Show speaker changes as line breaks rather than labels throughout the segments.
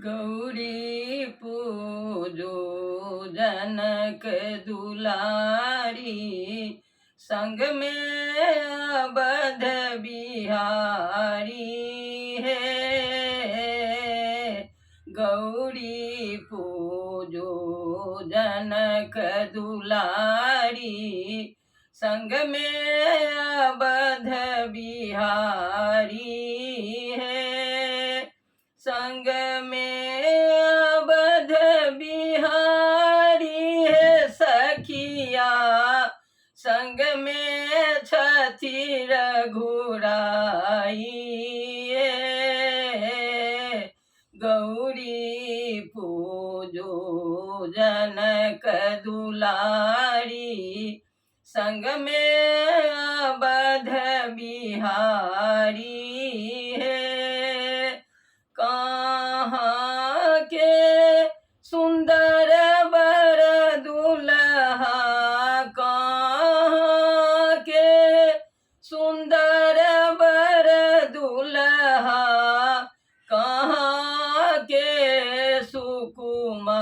गौरी पूजो जनक दुलारी, संग में अवध बिहारी है। गौरी पूजो जनक दुलारी, संग में अवध बिहारी है। संग में अवध बिहारी है सखिया, संग में छथि रघुराई है। गौरी पूजो जनक दुलारी, संग में अवध बिहारी है। कहाँ के सुंदर बर दुल्हा, कहाँ के सुंदर बर दुल्हा, कहाँ के सुकुमारी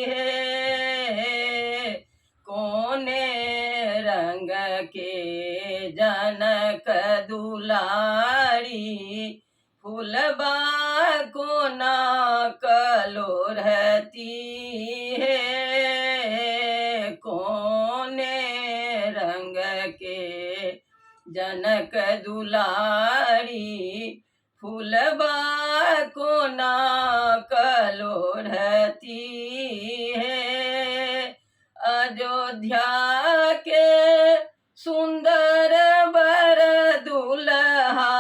है। कोने रंग के जनक दुलारी, फूलबा को ना कलोरहती है। कोने रंग के जनक दुलारी, फूलबा को ना कलोरहती है। अयोध्या के सुंदर बर दुल्हा,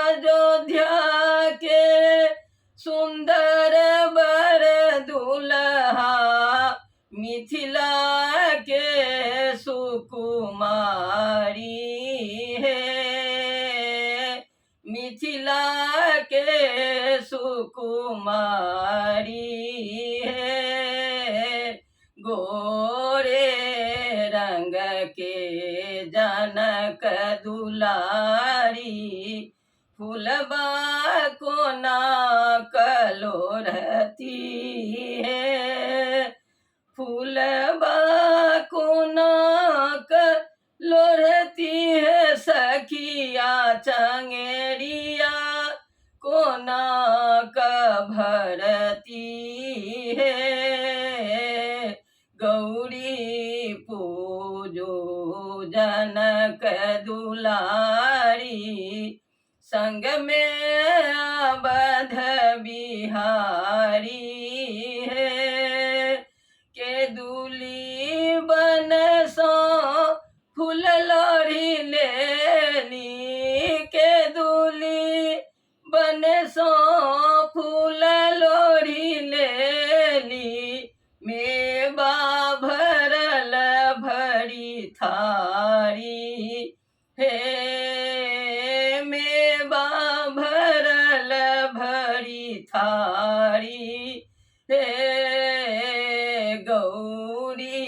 अयोध्या के सुंदर बर दुल्हा, मिथिला के सुकुमारी है। मिथिला के सुकुमारी है। गोरे रंग के जनक दुलारी, फूलबा को ना कलोरहती है। फूलबा को ना कलोरहती है सखिया, चंगेरिया को ना भरती है। गौरी पूजो जनक दुलारी, संग में अवध बिहारी है। के दूली बन सो फूल लोढ़ी लेली, के दूली बन सो फूल लोढ़ी लेली, मेवा भरल भरी थारी हे। मेवा भरल भरी थारी हे। गौरी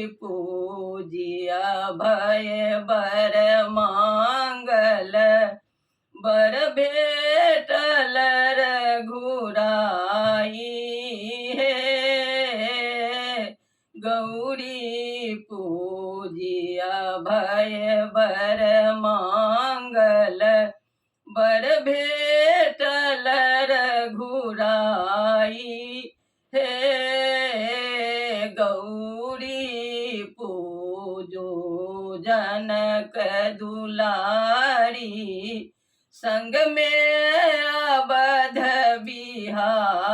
पूजिया भय बर मांगल, बर भेटल रघुराई है। गौरी पूजिया भय बर मांगल, बर भेटल रघुराई है। गौरी पूजो जनक दुलारी, संग में अवध बिहारी